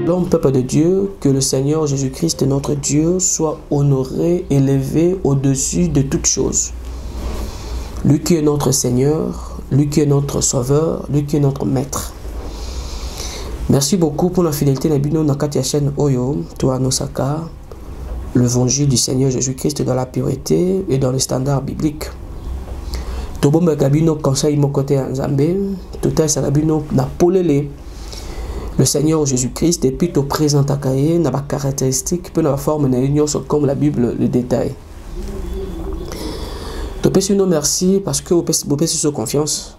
L'homme, peuple de Dieu, que le Seigneur Jésus-Christ, notre Dieu, soit honoré, élevé au-dessus de toutes choses. Lui qui est notre Seigneur, lui qui est notre Sauveur, lui qui est notre Maître. Merci beaucoup pour la fidélité de la chaîne Oyo, toi Nosaka, l'évangile du Seigneur Jésus-Christ dans la pureté et dans le standard biblique. Tobomba Kabino conseil mon côté en Zambé, tout est salabino na polele. Le Seigneur Jésus-Christ, depuis tout présent à Kaye, n'a pas caractéristique, peu la forme n'a union comme la Bible le détaille. Te pèse nous merci parce que vous pèsez sur confiance.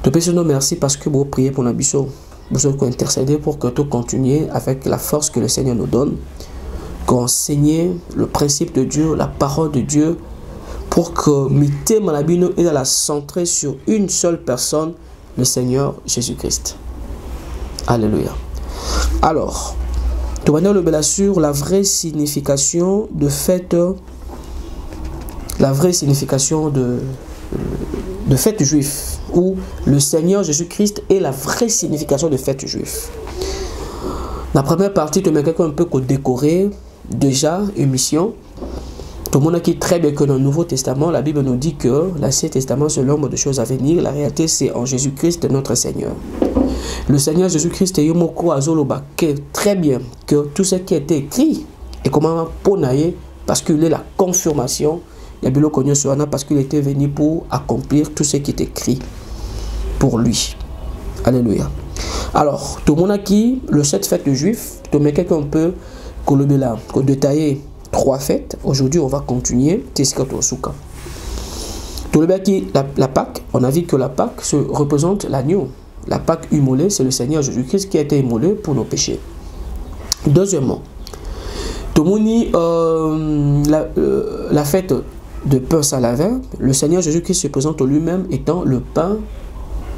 Te pèse nous merci parce que vous priez pour l'ambition. Vous avez intercédé pour que tout continue avec la force que le Seigneur nous donne. Qu'enseigner le principe de Dieu, la parole de Dieu, pour que Mité Malabino est à la centrer sur une seule personne, le Seigneur Jésus-Christ. Alléluia. Alors, tu vas nous le sur la vraie signification de fête, de fête juif, où le Seigneur Jésus-Christ est la vraie signification de fête juif. La première partie, tu mets quelqu'un un peu décoré, déjà, émission. Tout le monde a qui très bien que dans le Nouveau Testament, la Bible nous dit que l'Ancien Testament, c'est l'ombre de choses à venir. La réalité, c'est en Jésus-Christ, notre Seigneur. Le Seigneur Jésus-Christ est très bien que tout ce qui a été écrit est comment ponailler parce qu'il est la confirmation. Il y a parce qu'il était venu pour accomplir tout ce qui est écrit pour lui. Alléluia. Alors, tout le monde a qui le 7 fêtes juif, tout le monde un peu détailler 3 fêtes. Aujourd'hui, on va continuer. Tout le monde qui la Pâque, on a vu que la Pâque se représente l'agneau. La Pâque immolée, c'est le Seigneur Jésus-Christ qui a été immolé pour nos péchés. Deuxièmement, la fête de pain sans levain, le Seigneur Jésus-Christ se présente lui-même étant le pain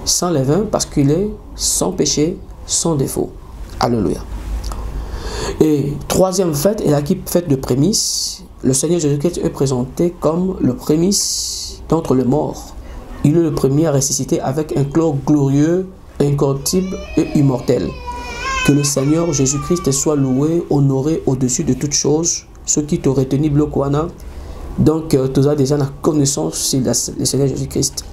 sans levain parce qu'il est sans péché, sans défaut. Alléluia. Et troisième fête est la fête de prémices. Le Seigneur Jésus-Christ est présenté comme le prémice d'entre les morts. Il est le premier à ressusciter avec un corps glorieux, incorruptible et immortel. Que le Seigneur Jésus-Christ soit loué, honoré au-dessus de toutes choses. Ceux qui t'ont retenu bloquana. Donc, tu as déjà la connaissance du Seigneur Jésus-Christ.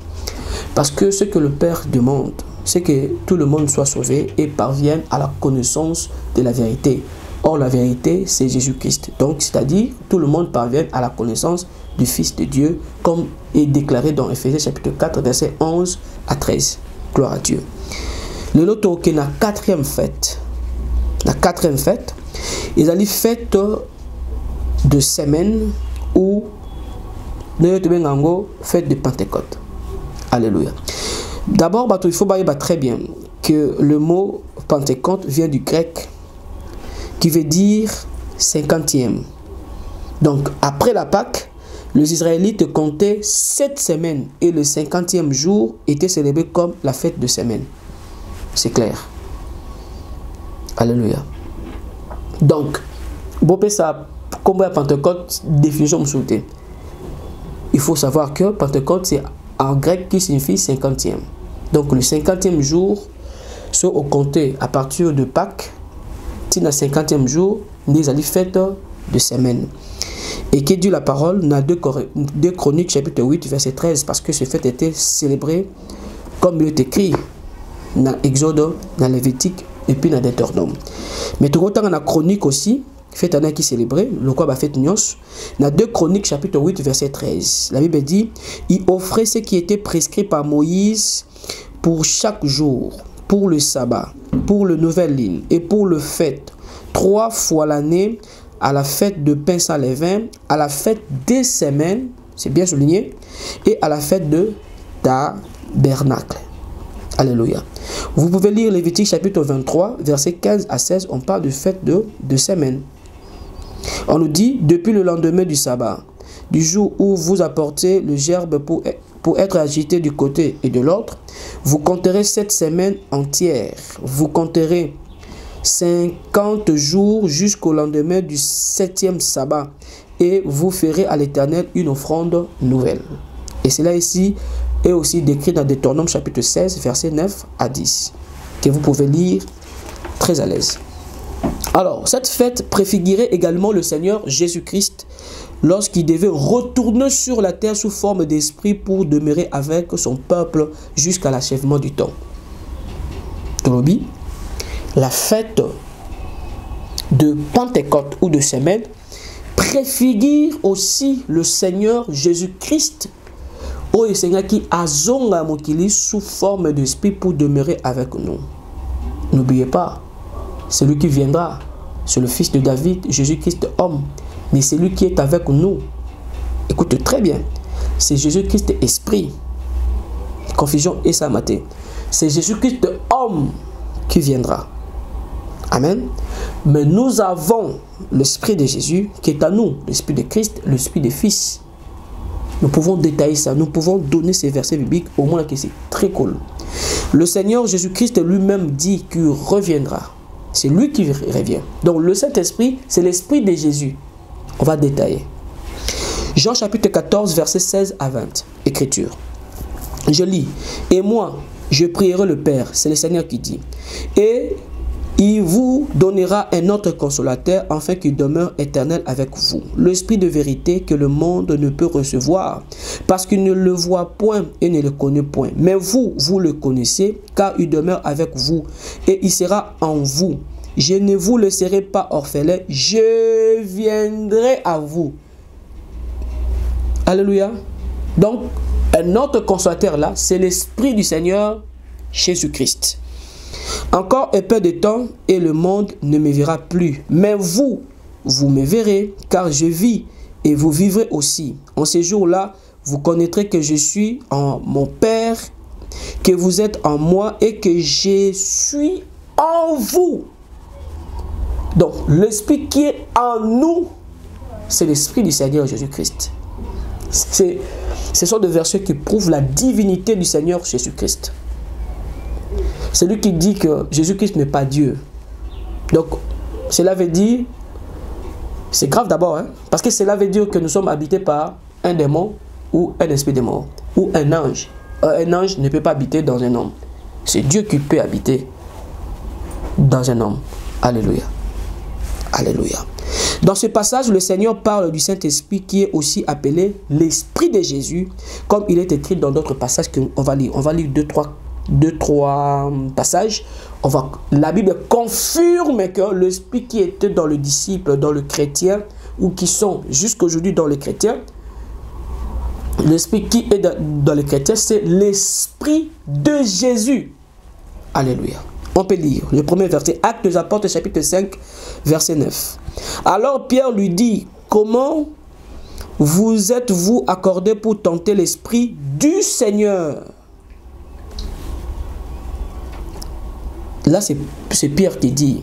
Parce que ce que le Père demande, c'est que tout le monde soit sauvé et parvienne à la connaissance de la vérité. Or, la vérité, c'est Jésus-Christ. Donc, c'est-à-dire, tout le monde parvient à la connaissance du Fils de Dieu, comme est déclaré dans Éphésiens chapitre 4, versets 11 à 13. Gloire à Dieu. Le loto qui est la quatrième fête, ils ont fête de semaine ou fête de Pentecôte. Alléluia. D'abord, il faut voir très bien que le mot Pentecôte vient du grec qui veut dire 50e. Donc, après la Pâque, les Israélites comptaient 7 semaines et le 50e jour était célébré comme la fête de semaine. C'est clair. Alléluia. Donc, ça, comme la Pentecôte, définition me souhaite. Il faut savoir que Pentecôte, c'est en grec qui signifie 50e. Donc, le 50e jour, ce au compté à partir de Pâques, c'est le 50e jour, nous allons fête de semaine. Et qui dit la parole dans 2 Chroniques chapitre 8 verset 13 parce que ce fête était célébré comme il est écrit dans Exode, dans Lévitique et puis dans Deutéronome. Mais tout autant dans la Chronique aussi, fête année qui célébrée, le quoi va fête Nios, dans 2 Chroniques chapitre 8 verset 13. La Bible dit, il offrait ce qui était prescrit par Moïse pour chaque jour, pour le sabbat, pour le nouvel lune et pour le fête, 3 fois l'année, à la fête de pain sans levain, à la fête des semaines, c'est bien souligné, et à la fête de tabernacle. Alléluia. Vous pouvez lire Lévitique chapitre 23, versets 15 à 16, on parle de fête de semaine. On nous dit, depuis le lendemain du sabbat, du jour où vous apportez le gerbe pour être agité du côté et de l'autre, vous compterez 7 semaines entières. Vous compterez 50 jours jusqu'au lendemain du 7e sabbat et vous ferez à l'Éternel une offrande nouvelle. Et cela ici est aussi décrit dans Deutéronome chapitre 16, versets 9 à 10, que vous pouvez lire très à l'aise. Alors, cette fête préfigurait également le Seigneur Jésus-Christ lorsqu'il devait retourner sur la terre sous forme d'esprit pour demeurer avec son peuple jusqu'à l'achèvement du temps. Tolobi, la fête de Pentecôte ou de Semaine préfigure aussi le Seigneur Jésus-Christ au Seigneur qui azonga mokili sous forme d'esprit pour demeurer avec nous. N'oubliez pas, c'est lui qui viendra, c'est le fils de David, Jésus-Christ homme, mais c'est lui qui est avec nous. Écoute très bien, c'est Jésus-Christ esprit. Confusion et ça matin. C'est Jésus-Christ homme qui viendra. Amen. Mais nous avons l'esprit de Jésus qui est à nous, l'esprit de Christ, l'esprit de Fils. Nous pouvons détailler ça, nous pouvons donner ces versets bibliques, au moins que c'est très cool. Le Seigneur Jésus-Christ lui-même dit qu'il reviendra. C'est lui qui revient. Donc le Saint-Esprit, c'est l'esprit de Jésus. On va détailler. Jean chapitre 14, versets 16 à 20. Écriture. Je lis. Et moi, je prierai le Père. C'est le Seigneur qui dit. Et il vous donnera un autre consolateur afin qu'il demeure éternel avec vous. L'esprit de vérité que le monde ne peut recevoir parce qu'il ne le voit point et ne le connaît point. Mais vous, vous le connaissez car il demeure avec vous et il sera en vous. Je ne vous laisserai pas orphelin, je viendrai à vous. Alléluia. Donc, un autre consolateur là, c'est l'esprit du Seigneur Jésus-Christ. Encore un peu de temps et le monde ne me verra plus. Mais vous, vous me verrez car je vis et vous vivrez aussi. En ces jours-là, vous connaîtrez que je suis en mon Père, que vous êtes en moi et que je suis en vous. Donc, l'esprit qui est en nous, c'est l'esprit du Seigneur Jésus-Christ. Ce sont des versets qui prouvent la divinité du Seigneur Jésus-Christ. C'est lui qui dit que Jésus-Christ n'est pas Dieu. Donc, cela veut dire, c'est grave d'abord, hein, parce que cela veut dire que nous sommes habités par un démon ou un esprit de mort, ou un ange. Un ange ne peut pas habiter dans un homme. C'est Dieu qui peut habiter dans un homme. Alléluia. Alléluia. Dans ce passage, le Seigneur parle du Saint-Esprit qui est aussi appelé l'Esprit de Jésus, comme il est écrit dans d'autres passages qu'on va lire. On va lire deux, trois passages. La Bible confirme que l'Esprit qui était dans le disciple, dans le chrétien, ou qui sont jusqu'aujourd'hui dans les chrétiens, l'Esprit qui est dans les chrétiens, c'est l'Esprit de Jésus. Alléluia. On peut lire le premier verset, Actes des Apôtres, chapitre 5, verset 9. Alors Pierre lui dit, comment vous êtes-vous accordé pour tenter l'Esprit du Seigneur? Là, c'est Pierre qui dit.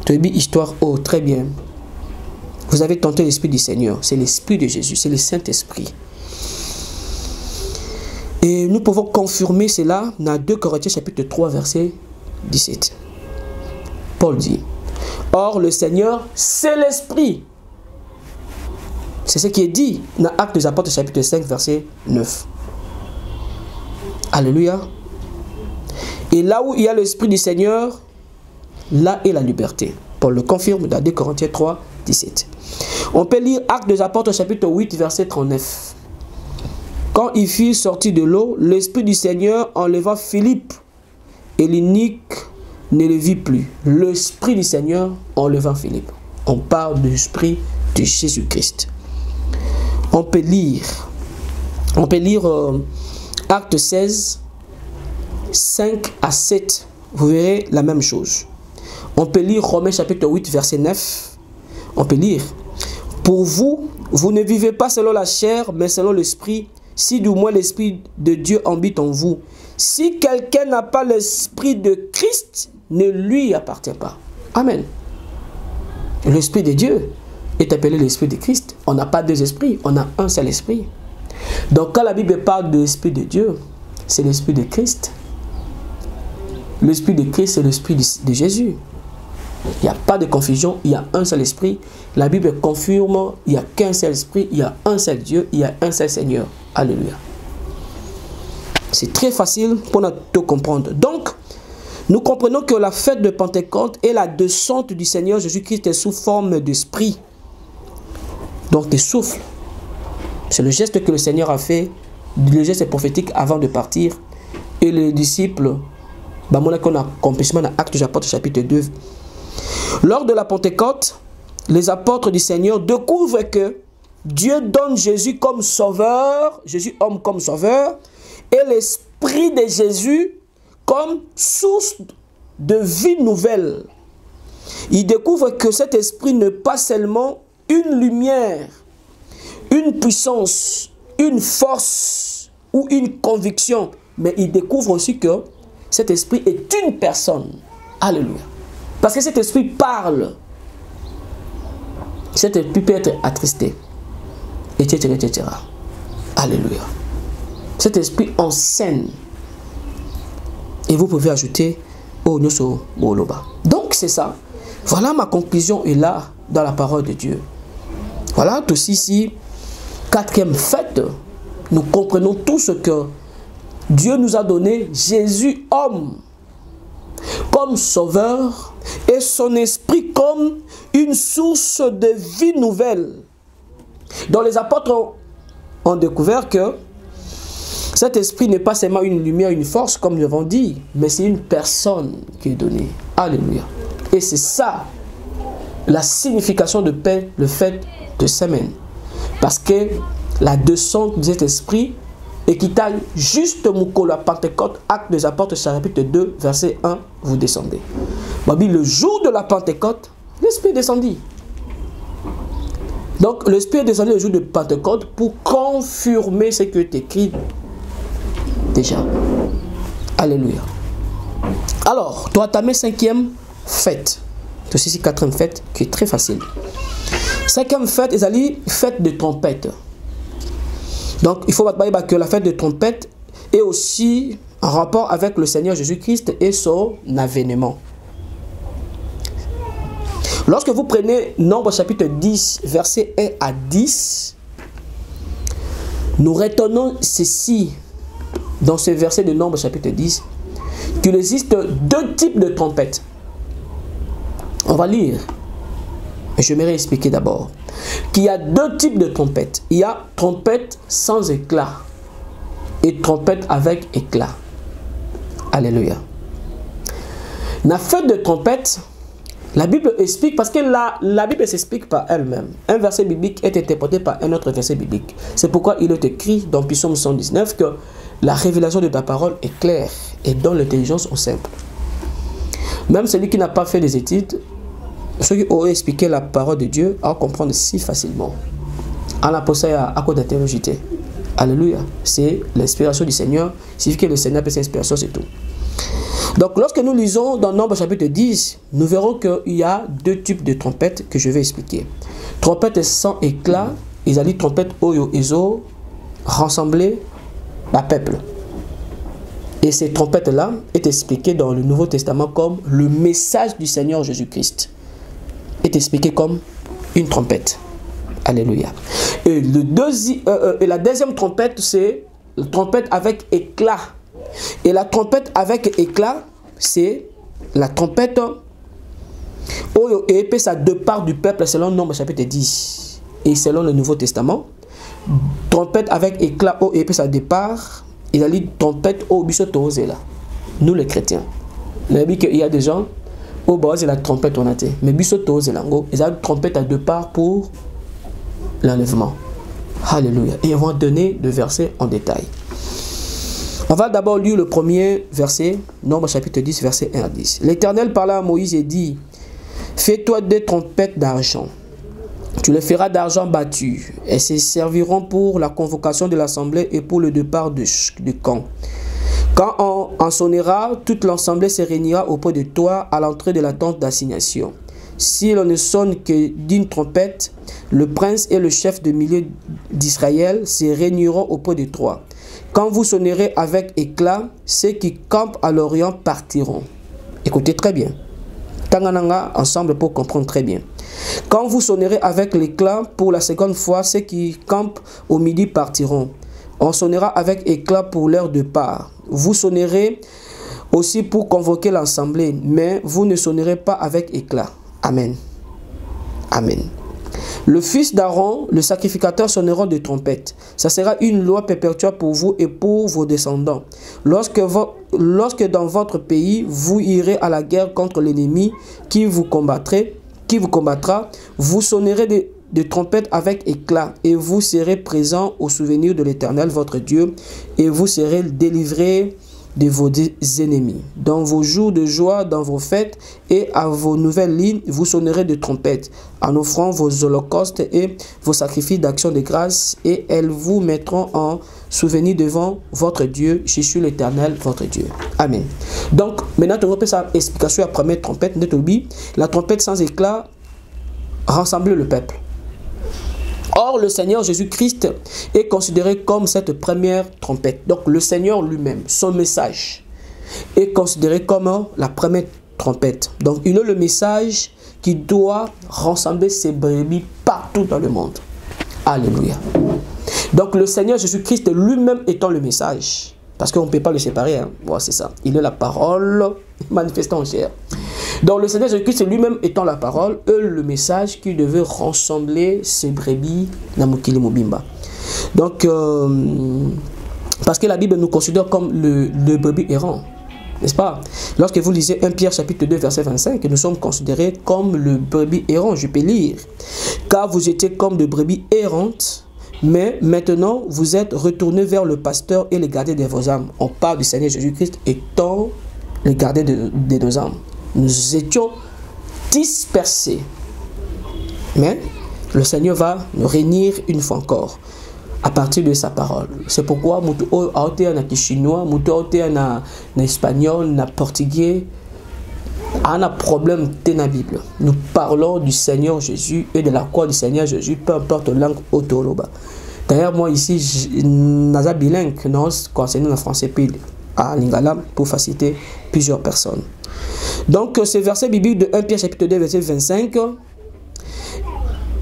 Tu as dit histoire, oh, très bien. Vous avez tenté l'Esprit du Seigneur. C'est l'Esprit de Jésus, c'est le Saint-Esprit. Et nous pouvons confirmer cela dans 2 Corinthiens chapitre 3 verset 17. Paul dit, or le Seigneur c'est l'Esprit. C'est ce qui est dit dans Actes des Apôtres chapitre 5 verset 9. Alléluia. Et là où il y a l'Esprit du Seigneur, là est la liberté. Paul le confirme dans 2 Corinthiens 3 17. On peut lire Actes des Apôtres chapitre 8 verset 39. Quand il fut sorti de l'eau, l'Esprit du Seigneur enleva Philippe et l'inique ne le vit plus. L'Esprit du Seigneur enleva Philippe. On parle de l'Esprit de Jésus-Christ. On peut lire Actes 16, 5 à 7. Vous verrez la même chose. On peut lire Romains chapitre 8 verset 9. On peut lire. Pour vous, vous ne vivez pas selon la chair, mais selon l'Esprit. Si du moins l'Esprit de Dieu habite en vous. Si quelqu'un n'a pas l'Esprit de Christ, ne lui appartient pas. Amen. L'Esprit de Dieu est appelé l'Esprit de Christ. On n'a pas deux esprits, on a un seul esprit. Donc quand la Bible parle de l'Esprit de Dieu, c'est l'Esprit de Christ. L'Esprit de Christ, c'est l'Esprit de Jésus. Il n'y a pas de confusion, il y a un seul esprit. La Bible confirme, il n'y a qu'un seul esprit, il y a un seul Dieu, il y a un seul Seigneur. Alléluia. C'est très facile pour nous de comprendre. Donc, nous comprenons que la fête de Pentecôte est la descente du Seigneur Jésus-Christ sous forme d'esprit. Donc, des souffles. C'est le geste que le Seigneur a fait, le geste prophétique avant de partir. Et les disciples, on a accomplissement dans Actes des Apôtres chapitre 2. Lors de la Pentecôte, les apôtres du Seigneur découvrent que Dieu donne Jésus comme sauveur, Jésus homme comme sauveur, et l'esprit de Jésus comme source de vie nouvelle. Ils découvrent que cet esprit n'est pas seulement une lumière, une puissance, une force ou une conviction, mais ils découvrent aussi que cet esprit est une personne. Alléluia. Parce que cet esprit parle. Cet esprit peut être attristé, etc., etc. Alléluia. Cet esprit enseigne. Et vous pouvez ajouter au Nyoso Boloba. Donc c'est ça. Voilà ma conclusion est là dans la parole de Dieu. Voilà aussi ici, quatrième fête, nous comprenons tout ce que Dieu nous a donné, Jésus homme, comme sauveur et son esprit comme une source de vie nouvelle. Donc les apôtres ont découvert que cet esprit n'est pas seulement une lumière, une force, comme nous l'avons dit, mais c'est une personne qui est donnée. Alléluia. Et c'est ça, la signification de paix, le fait de semaine. Parce que la descente de cet esprit et qui taille juste la Pentecôte, Acte des Apôtres, chapitre 2, verset 1, vous descendez. Le jour de la Pentecôte, l'Esprit descendit. Donc, l'Esprit est descendu le jour de Pentecôte pour confirmer ce qui est écrit déjà. Alléluia. Alors, tu as tamé cinquième fête. C'est aussi quatrième fête qui est très facile. Cinquième fête, c'est la fête de trompette. Donc, il faut voir que la fête de trompette est aussi en rapport avec le Seigneur Jésus-Christ et son avènement. Lorsque vous prenez Nombre chapitre 10, versets 1 à 10, nous retenons ceci dans ce verset de Nombre chapitre 10, qu'il existe deux types de trompettes. On va lire. J'aimerais expliquer d'abord qu'il y a deux types de trompettes. Il y a trompette sans éclat et trompette avec éclat. Alléluia. La fête de trompette, la Bible explique, parce que la Bible s'explique par elle-même. Un verset biblique est interprété par un autre verset biblique. C'est pourquoi il est écrit dans Psaume 119 que la révélation de ta parole est claire et donne l'intelligence au simple. Même celui qui n'a pas fait des études, ceux qui auraient expliqué la parole de Dieu à comprendre si facilement. En la possède à cause d'interlogité. Alléluia. C'est l'inspiration du Seigneur. Il suffit que le Seigneur peut s'inspiration, c'est tout. Donc, lorsque nous lisons dans Nombre chapitre 10, nous verrons qu'il y a deux types de trompettes que je vais expliquer. Trompette sans éclat, ils ont dit trompette oyo ezo, rassemblée à peuple. Et ces trompettes-là est expliquées dans le Nouveau Testament comme le message du Seigneur Jésus-Christ. Est expliqué comme une trompette. Alléluia. Et, la deuxième trompette, c'est la trompette avec éclat. Et la trompette avec éclat, c'est la trompette et ça de part du peuple selon Nombre chapitre 10. Et selon le Nouveau Testament, trompette avec éclat et ça départ, il a dit trompette au bisotose là. Nous les chrétiens. Il y a des gens au bas c'est la trompette on a été. Mais bisotose là, ils ont une trompette à deux parts pour l'enlèvement. Alléluia. Et on va donner le verset en détail. On va d'abord lire le premier verset, Nombre chapitre 10, verset 1 à 10. L'Éternel parla à Moïse et dit, fais-toi des trompettes d'argent. Tu les feras d'argent battu, et se serviront pour la convocation de l'assemblée et pour le départ du camp. Quand on en sonnera, toute l'assemblée se réunira auprès de toi à l'entrée de la tente d'assignation. Si l'on ne sonne que d'une trompette, le prince et le chef de milliers d'Israël se réuniront auprès de toi. Quand vous sonnerez avec éclat, ceux qui campent à l'orient partiront. Écoutez très bien. Tangananga ensemble pour comprendre très bien. Quand vous sonnerez avec l'éclat pour la seconde fois, ceux qui campent au midi partiront. On sonnera avec éclat pour l'heure de part. Vous sonnerez aussi pour convoquer l'assemblée, mais vous ne sonnerez pas avec éclat. Amen. Amen. Le fils d'Aaron, le sacrificateur, sonnera de trompette. Ça sera une loi perpétuelle pour vous et pour vos descendants. Lorsque dans votre pays, vous irez à la guerre contre l'ennemi qui vous combattra, vous sonnerez de trompettes avec éclat et vous serez présents au souvenir de l'Éternel, votre Dieu, et vous serez délivrés de vos ennemis. Dans vos jours de joie, dans vos fêtes et à vos nouvelles lignes, vous sonnerez de trompettes en offrant vos holocaustes et vos sacrifices d'action de grâce, et elles vous mettront en souvenir devant votre Dieu. Je suis l'Éternel, votre Dieu. Amen. Donc, maintenant, tu repères sa explication à la première trompette. La trompette sans éclat rassemble le peuple. Or, le Seigneur Jésus-Christ est considéré comme cette première trompette. Donc, le Seigneur lui-même, son message, est considéré comme la première trompette. Donc, il est le message qui doit rassembler ses brebis partout dans le monde. Alléluia. Donc, le Seigneur Jésus-Christ lui-même étant le message. Parce qu'on ne peut pas le séparer. Hein. Bon, c'est ça. Il est la parole manifestée en chair. Donc le Seigneur Jésus-Christ lui-même étant la parole, le message qui devait rassembler ses brebis dans Mokili Mobimba. Donc, parce que la Bible nous considère comme le brebis errant, n'est-ce pas? Lorsque vous lisez 1 Pierre chapitre 2 verset 25, nous sommes considérés comme le brebis errant, je peux lire. Car vous étiez comme de brebis errantes, mais maintenant vous êtes retournés vers le pasteur et le gardien de vos âmes. On parle du Seigneur Jésus-Christ étant le gardien de nos âmes. Nous étions dispersés. Mais le Seigneur va nous réunir une fois encore à partir de sa parole. C'est pourquoi nous avons chinois, nous avons espagnol, nous portugais, un problème de la Bible. Nous parlons du Seigneur Jésus et de la croix du Seigneur Jésus, peu importe la langue autoloba. D'ailleurs, moi ici, je suis bilingue, nous enseignons le français à Lingala pour faciliter plusieurs personnes. Donc, ce verset biblique de 1 Pierre chapitre 2 verset 25,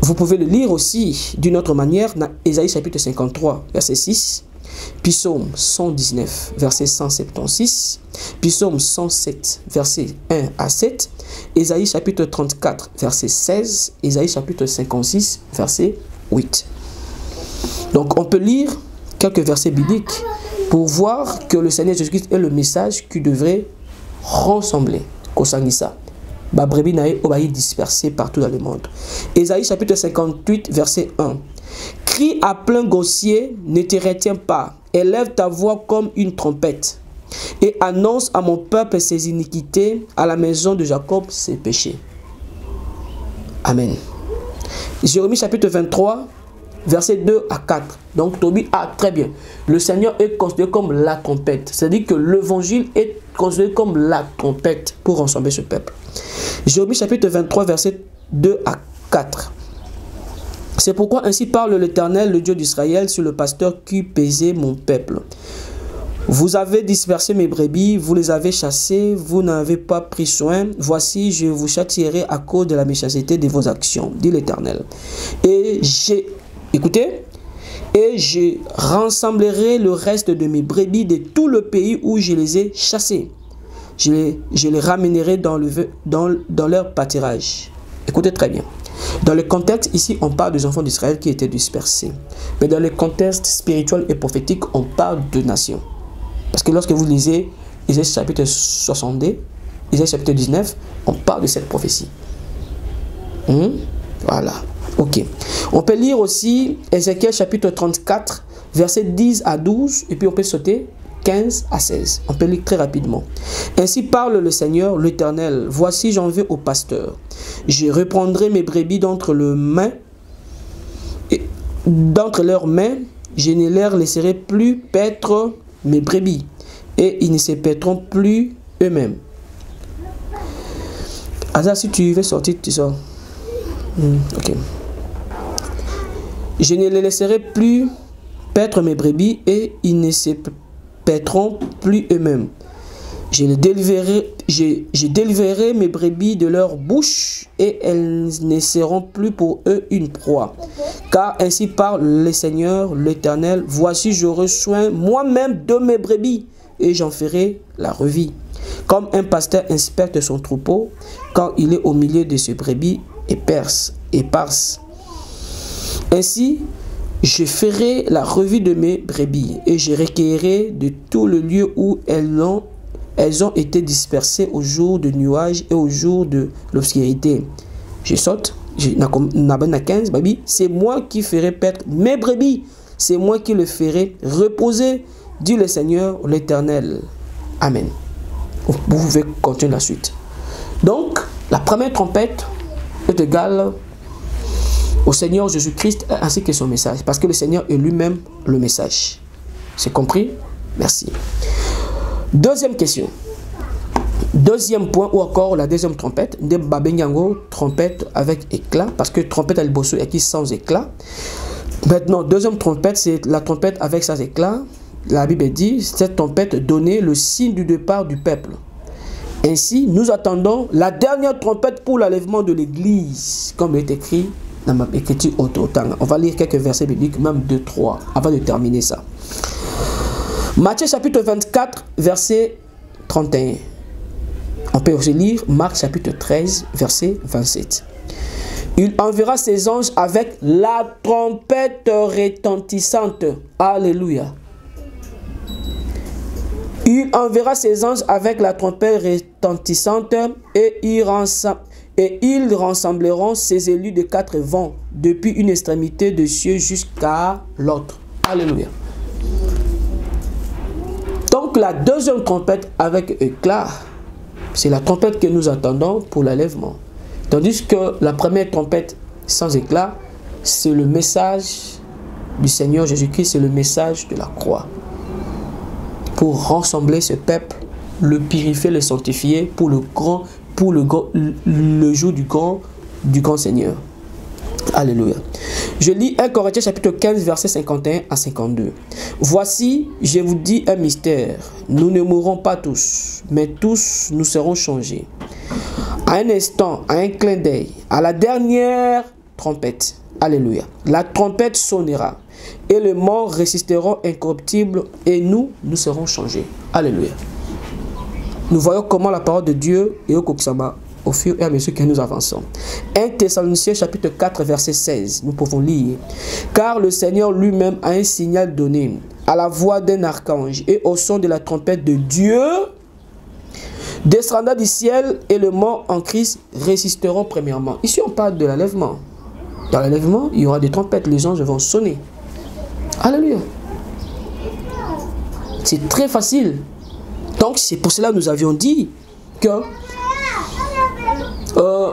vous pouvez le lire aussi d'une autre manière dans Ésaïe chapitre 53 verset 6, Psaume 119 verset 176, Psaume 107 verset 1 à 7, Ésaïe chapitre 34 verset 16, Ésaïe chapitre 56 verset 8. Donc, on peut lire quelques versets bibliques pour voir que le Seigneur Jésus-Christ est le message qui devrait rassembler. Kosangisa. Ba brebis nae obayi dispersé partout dans le monde. Ésaïe chapitre 58 verset 1. Crie à plein gosier, ne te retiens pas. Élève ta voix comme une trompette. Et annonce à mon peuple ses iniquités, à la maison de Jacob ses péchés. Amen. Jérémie chapitre 23 verset 2 à 4. Donc Tobie très bien. Le Seigneur est considéré comme la trompette. C'est-à-dire que l'évangile est considéré comme la trompette pour rassembler ce peuple. Jérémie chapitre 23 verset 2 à 4. C'est pourquoi ainsi parle l'Éternel, le Dieu d'Israël, sur le pasteur qui pesait mon peuple. Vous avez dispersé mes brebis, vous les avez chassées, vous n'avez pas pris soin. Voici, je vous châtierai à cause de la méchanceté de vos actions, dit l'Éternel. Et je rassemblerai le reste de mes brebis de tout le pays où je les ai chassées. Je les ramènerai dans leur pâturage. Écoutez très bien. Dans le contexte, ici, on parle des enfants d'Israël qui étaient dispersés. Mais dans le contexte spirituel et prophétique, on parle de nations. Parce que lorsque vous lisez Isaïe chapitre 62, Isaïe chapitre 19, on parle de cette prophétie. Voilà. Ok. On peut lire aussi Ézéchiel chapitre 34, versets 10 à 12, et puis on peut sauter 15 à 16. On peut lire très rapidement. Ainsi parle le Seigneur, l'Éternel. Voici, j'en veux au pasteur. Je reprendrai mes brebis d'entre leurs mains, je ne leur laisserai plus paître mes brebis, et ils ne se paîtront plus eux-mêmes. Asa, si tu veux sortir, tu sors. Ok. Je ne les laisserai plus paître mes brebis, et ils ne se paîtront plus eux-mêmes. Je délivrerai mes brebis de leur bouche et elles ne seront plus pour eux une proie. Car ainsi parle le Seigneur, l'Éternel, voici j'aurai soin moi-même de mes brebis et j'en ferai la revie. Comme un pasteur inspecte son troupeau quand il est au milieu de ses brebis éparses. Ainsi, je ferai la revue de mes brebis et je recueillerai de tout le lieu où elles ont été dispersées au jour de nuages et au jour de l'obscurité. Je saute, c'est moi qui ferai perdre mes brebis, c'est moi qui le ferai reposer, dit le Seigneur l'Éternel. Amen. Vous pouvez continuer la suite. Donc, la première trompette est égale au Seigneur Jésus-Christ ainsi que son message. Parce que le Seigneur est lui-même le message. C'est compris? Merci. Deuxième question. Deuxième point, ou encore la deuxième trompette. De Babenyango, trompette avec éclat. Parce que trompette à l'bosso est qui sans éclat. Maintenant, deuxième trompette, c'est la trompette avec sans éclat. La Bible dit, cette trompette donnait le signe du départ du peuple. Ainsi, nous attendons la dernière trompette pour l'enlèvement de l'Église, comme il est écrit dans ma écriture autotang. On va lire quelques versets bibliques, même 2-3, avant de terminer ça. Matthieu chapitre 24, verset 31. On peut aussi lire Marc chapitre 13, verset 27. Il enverra ses anges avec la trompette retentissante. Alléluia. Il enverra ses anges avec la trompette retentissante et ils rassembleront ses élus de 4 vents, depuis une extrémité de cieux jusqu'à l'autre. Alléluia. Donc la deuxième trompette avec éclat, c'est la trompette que nous attendons pour l'enlèvement. Tandis que la première trompette sans éclat, c'est le message du Seigneur Jésus-Christ, c'est le message de la croix. Pour rassembler ce peuple, le purifier, le sanctifier pour le jour du grand Seigneur. Alléluia. Je lis 1 Corinthiens chapitre 15 verset 51 à 52. Voici, je vous dis un mystère. Nous ne mourrons pas tous, mais tous nous serons changés. À un instant, à un clin d'œil, à la dernière trompette. Alléluia. La trompette sonnera et les morts résisteront incorruptibles et nous serons changés. Alléluia. Nous voyons comment la parole de Dieu est au Koksama au fur et à mesure que nous avançons. 1 Thessaloniciens chapitre 4 verset 16, nous pouvons lire. Car le Seigneur lui-même a un signal donné à la voix d'un archange et au son de la trompette de Dieu descendant du ciel et le mort en Christ résisteront premièrement. Ici on parle de l'enlèvement. Dans l'enlèvement, il y aura des trompettes, les anges vont sonner. Alléluia. C'est très facile. Donc c'est pour cela que nous avions dit que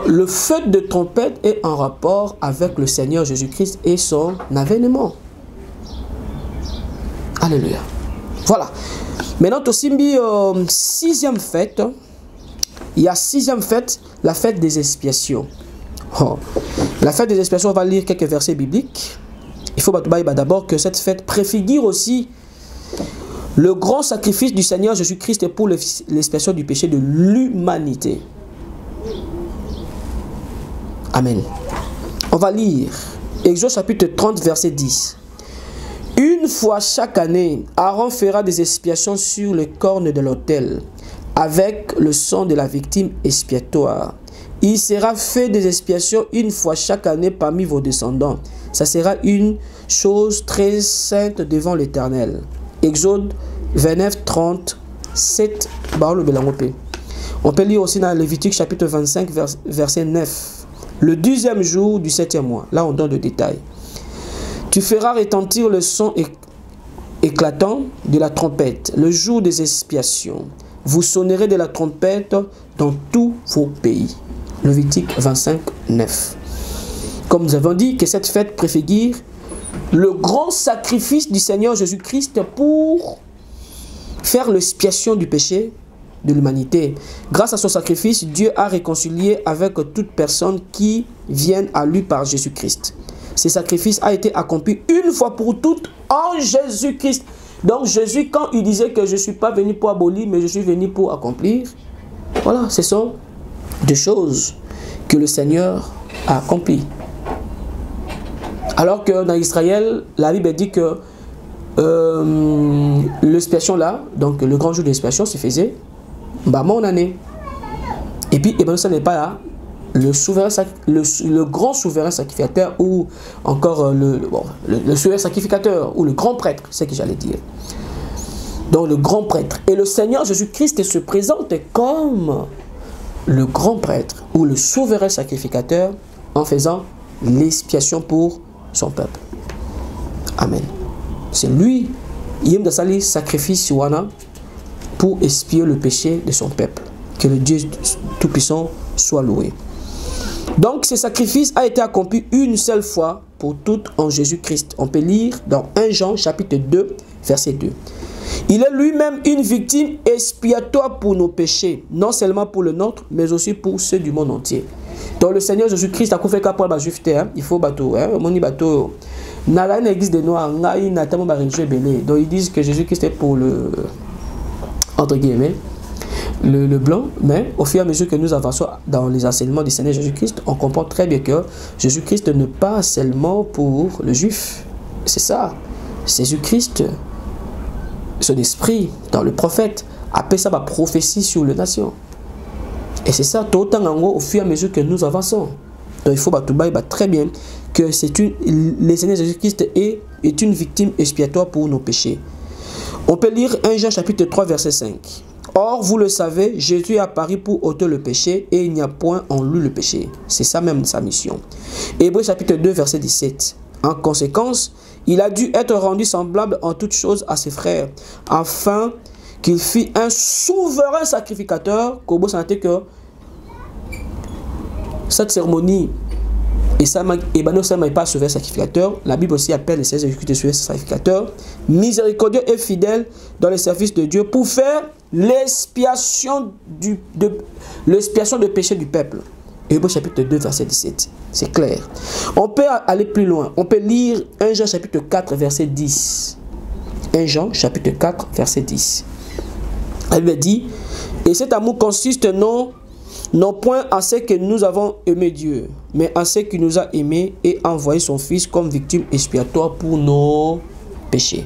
le feu de trompette est en rapport avec le Seigneur Jésus-Christ et son avènement. Alléluia. Voilà. Maintenant, aussi, sixième fête. Il y a sixième fête, la fête des expiations. Oh. La fête des expiations, on va lire quelques versets bibliques. Il faut d'abord que cette fête préfigure aussi le grand sacrifice du Seigneur Jésus-Christ pour l'expiation du péché de l'humanité. Amen. On va lire Exode chapitre 30 verset 10. Une fois chaque année, Aaron fera des expiations sur les cornes de l'autel avec le sang de la victime expiatoire. Il sera fait des expiations une fois chaque année parmi vos descendants. Ça sera une chose très sainte devant l'Éternel. Exode 29, 37. On peut lire aussi dans Lévitique chapitre 25, verset 9. Le 10e jour du 7e mois. Là, on donne le détail. Tu feras retentir le son éclatant de la trompette le jour des expiations. Vous sonnerez de la trompette dans tous vos pays. Lévitique 25, 9. Comme nous avons dit que cette fête préfigure le grand sacrifice du Seigneur Jésus-Christ pour faire l'expiation du péché de l'humanité. Grâce à son sacrifice, Dieu a réconcilié avec toute personne qui vienne à lui par Jésus-Christ. Ce sacrifice a été accompli une fois pour toutes en Jésus-Christ. Donc Jésus, quand il disait que je ne suis pas venu pour abolir, mais je suis venu pour accomplir, voilà, ce sont des choses que le Seigneur a accomplies. Alors que dans Israël, la Bible dit que l'expiation là, donc le grand jour de l'expiation se faisait mon année. Et puis, ça n'est pas là. Le grand souverain sacrificateur ou encore le souverain sacrificateur ou le grand prêtre, c'est ce que j'allais dire. Donc le grand prêtre. Et le Seigneur Jésus-Christ se présente comme le grand prêtre ou le souverain sacrificateur en faisant l'expiation pour son peuple. Amen. C'est lui, il a sali sacrifice pour expier le péché de son peuple. Que le Dieu Tout-Puissant soit loué. Donc, ce sacrifice a été accompli une seule fois pour toutes en Jésus-Christ. On peut lire dans 1 Jean chapitre 2, verset 2. Il est lui-même une victime expiatoire pour nos péchés, non seulement pour le nôtre, mais aussi pour ceux du monde entier. Donc, le Seigneur Jésus-Christ a fait pour la juifs, il faut bateau, moni bateau. Dans l'église des Noirs, donc ils disent que Jésus-Christ est pour le, entre guillemets, le blanc, mais au fur et à mesure que nous avançons dans les enseignements du Seigneur Jésus-Christ, on comprend très bien que Jésus-Christ n'est pas seulement pour le juif. C'est ça. Jésus-Christ, son esprit, dans le prophète, appelle ça ma prophétie sur les nations. Et c'est ça, tout autant en gros, au fur et à mesure que nous avançons. Donc il faut très bien que le Seigneur Jésus-Christ est une victime expiatoire pour nos péchés. On peut lire 1 Jean chapitre 3, verset 5. Or, vous le savez, Jésus est apparu pour ôter le péché et il n'y a point en lui le péché. C'est ça même sa mission. Hébreux chapitre 2, verset 17. En conséquence, il a dû être rendu semblable en toutes choses à ses frères, afin qu'il fît un souverain sacrificateur. Comme vous sentez que cette cérémonie, et ça n'est pas souverain sacrificateur, la Bible aussi appelle le Seigneur Jésus-Christ souverain sacrificateur, miséricordieux et fidèle dans le service de Dieu pour faire l'expiation de péché du peuple. Hébreux chapitre 2, verset 17. C'est clair. On peut aller plus loin. On peut lire 1 Jean chapitre 4, verset 10. 1 Jean chapitre 4, verset 10. Elle lui dit, et cet amour consiste non point en ce que nous avons aimé Dieu, mais en ce qu'il nous a aimés et envoyé son Fils comme victime expiatoire pour nos péchés.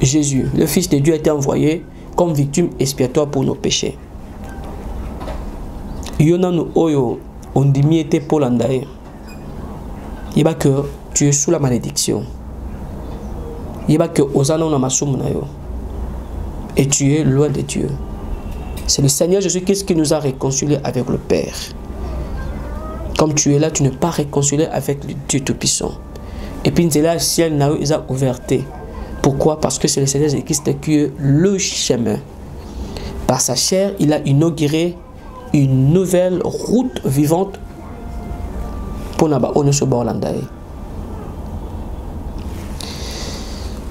Jésus, le Fils de Dieu, a été envoyé comme victime expiatoire pour nos péchés. Yonanu oyo ondimi était Paul Andaye. Il va que tu es sous la malédiction. Il va que osano na masumu na yo. Et tu es loin de Dieu. C'est le Seigneur Jésus-Christ qui nous a réconciliés avec le Père. Comme tu es là, tu n'es pas réconcilié avec le Dieu Tout-Puissant. Et puis, le ciel n'a eu ouverté. Pourquoi? Parce que c'est le Seigneur Jésus-Christ qui est le chemin. Par sa chair, il a inauguré une nouvelle route vivante pour Naba Onosoborlandae.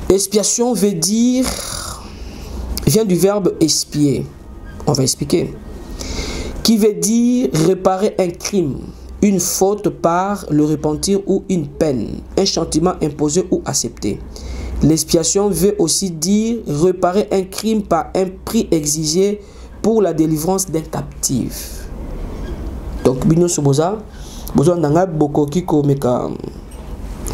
Expiation veut dire, vient du verbe expier. On va expliquer. Qui veut dire réparer un crime, une faute par le repentir ou une peine, un châtiment imposé ou accepté. L'expiation veut aussi dire réparer un crime par un prix exigé pour la délivrance d'un captif. Donc, Bino Soboza, besoin d'un beaucoup qui comeka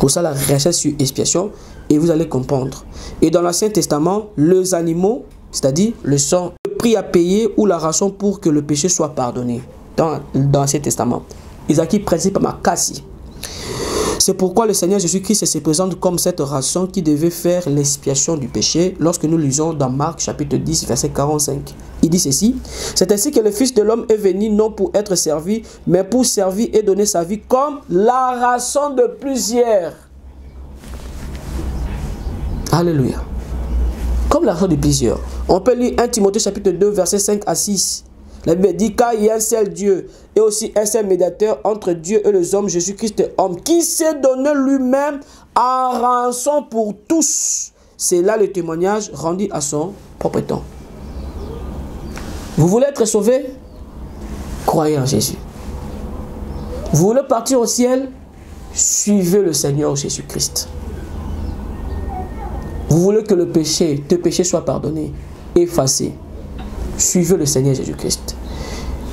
ça la recherche sur expiation et vous allez comprendre. Et dans l'Ancien Testament, les animaux, c'est-à-dire le sang, le prix à payer ou la rançon pour que le péché soit pardonné. Dans l'Ancien Testament, Isaac principe ma cassi. C'est pourquoi le Seigneur Jésus-Christ se présente comme cette rançon qui devait faire l'expiation du péché lorsque nous lisons dans Marc chapitre 10 verset 45. Il dit ceci, c'est ainsi que le Fils de l'homme est venu non pour être servi, mais pour servir et donner sa vie comme la rançon de plusieurs. Alléluia. Comme la rançon de plusieurs. On peut lire 1 Timothée chapitre 2 verset 5 à 6. La Bible dit car il y a un seul Dieu et aussi un seul médiateur entre Dieu et les hommes, Jésus-Christ homme, qui s'est donné lui-même en rançon pour tous. C'est là le témoignage rendu à son propre temps. Vous voulez être sauvé? Croyez en Jésus. Vous voulez partir au ciel? Suivez le Seigneur Jésus-Christ. Vous voulez que le péché, tes péchés soient pardonnés, effacés. Suivez le Seigneur Jésus-Christ.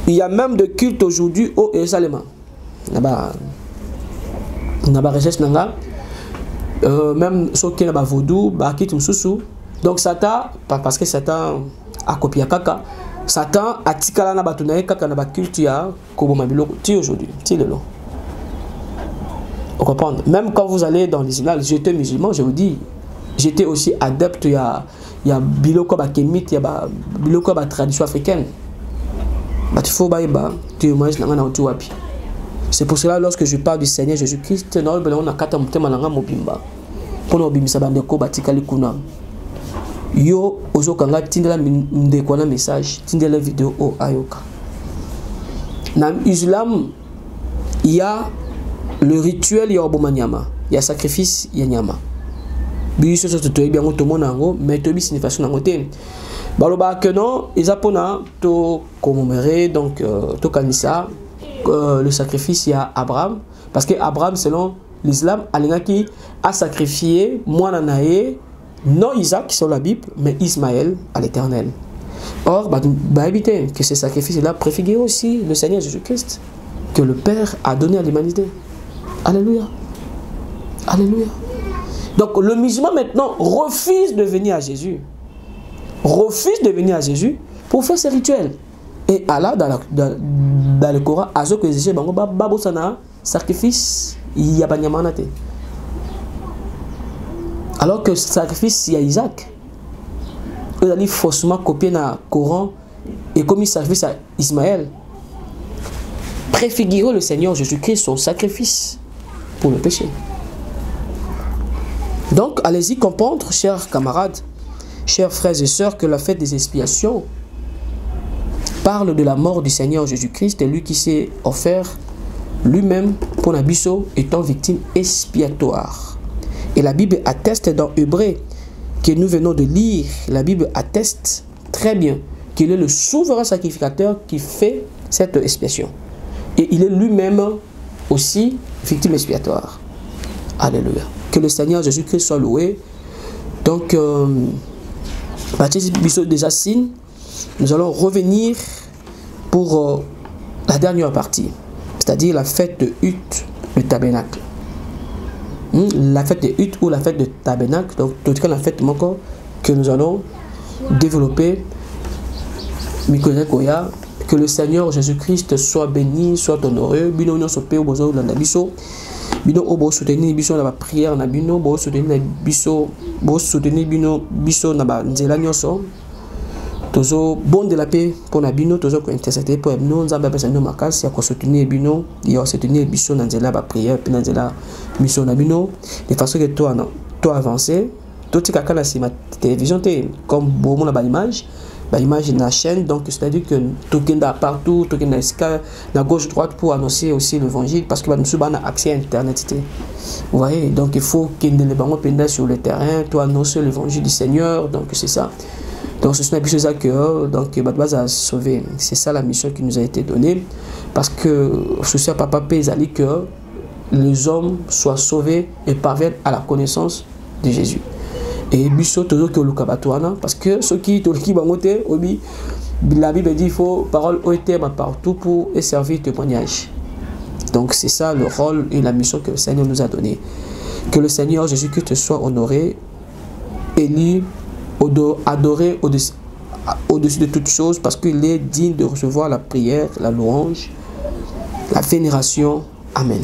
Il y a même de culte aujourd'hui au Jérusalem. Là-bas, recherche même ceux qui ont vaudou, donc Satan, parce que Satan a copié Kaka, Satan a tikala na batunaye kaka na culte ya koboma biloko ti aujourd'hui, ti lelo. Vous comprenez? Même quand vous allez dans l'islam, j'étais musulman, je vous dis, j'étais aussi adepte il y a biloko ba kémite, il y a biloko ba tradition africaine. C'est pour cela lorsque je parle du Seigneur Jésus-Christ, on a kata mutema nanga mobimba. Pour nous bimisa bandeko batikali kuna. Yo ozo kanga tindela ndeko na message, tindela vidéo o ayoka. Dans l'islam, il y a le rituel yorobomanyama, il y a sacrifice yanyama. Biso so to bien to monango, mais to bi signification nango te. Baloba que non, ils apona to commémorer donc to kanisa le sacrifice il y a Abraham parce que Abraham selon l'islam qui a sacrifié moi nae non Isaac sur la Bible mais Ismaël à l'Éternel. Or éviter que ce sacrifice là préfigure aussi le Seigneur Jésus-Christ que le Père a donné à l'humanité. Alléluia. Alléluia. Donc le musulman maintenant refuse de venir à Jésus. Refuse de venir à Jésus pour faire ses rituels. Et Allah dans le Coran, Azok exige babosana sacrifice il y a pas nyamanate. Alors que sacrifice il y a Isaac. Ils allaient forcément copier dans le Coran et commis sacrifice à Ismaël. Préfigurer le Seigneur Jésus-Christ son sacrifice pour le péché. Donc allez-y comprendre, chers camarades, chers frères et sœurs, que la fête des expiations parle de la mort du Seigneur Jésus-Christ, lui qui s'est offert lui-même pour Nabiso étant victime expiatoire. Et la Bible atteste dans Hébreux que nous venons de lire, la Bible atteste très bien qu'il est le souverain sacrificateur qui fait cette expiation. Et il est lui-même aussi victime expiatoire. Alléluia. Que le Seigneur Jésus-Christ soit loué. Donc, déjà signe, nous allons revenir pour la dernière partie, c'est-à-dire la fête de Hutte, le tabernacle. La fête de Hutte ou la fête de tabernacle, donc tout cas la fête que nous allons développer. Que le Seigneur Jésus-Christ soit béni, soit honoré. Bino non sope au bozo la biso. Bino obo soutenir biso na ba prière na bino, bo soutenir biso, bo soutenir bino biso na ba nzela nyoso. Tozo bon de la paix pour na bino, tozo ko intercéder pour bino nzamba pesa no makasi ya ko soutenir bino, ya soutenir biso na nzela ba prière puis na nzela mission na bino de façon que toi avancer, tout tika kana si ma télévision comme bon na ba image de la chaîne, donc c'est-à-dire que tout le monde partout, tout le monde à gauche droite pour annoncer aussi l'évangile parce que nous avons accès à internet. Vous voyez, donc il faut qu'il y ait des gens sur le terrain, pour annoncer l'évangile du Seigneur, donc c'est ça. Donc ce sont des choses que donc base à sauver. C'est ça la mission qui nous a été donnée parce que ce papa Pézali que les hommes soient sauvés et parviennent à la connaissance de Jésus. Et biso toujours que le kabatuana parce que ceux qui bangote obi la Bible dit il faut parole au terme partout pour servir témoignage. Donc c'est ça le rôle et la mission que le Seigneur nous a donné. Que le Seigneur Jésus-Christ soit honoré, élu, adoré au-dessus de toutes choses parce qu'il est digne de recevoir la prière, la louange, la vénération. Amen.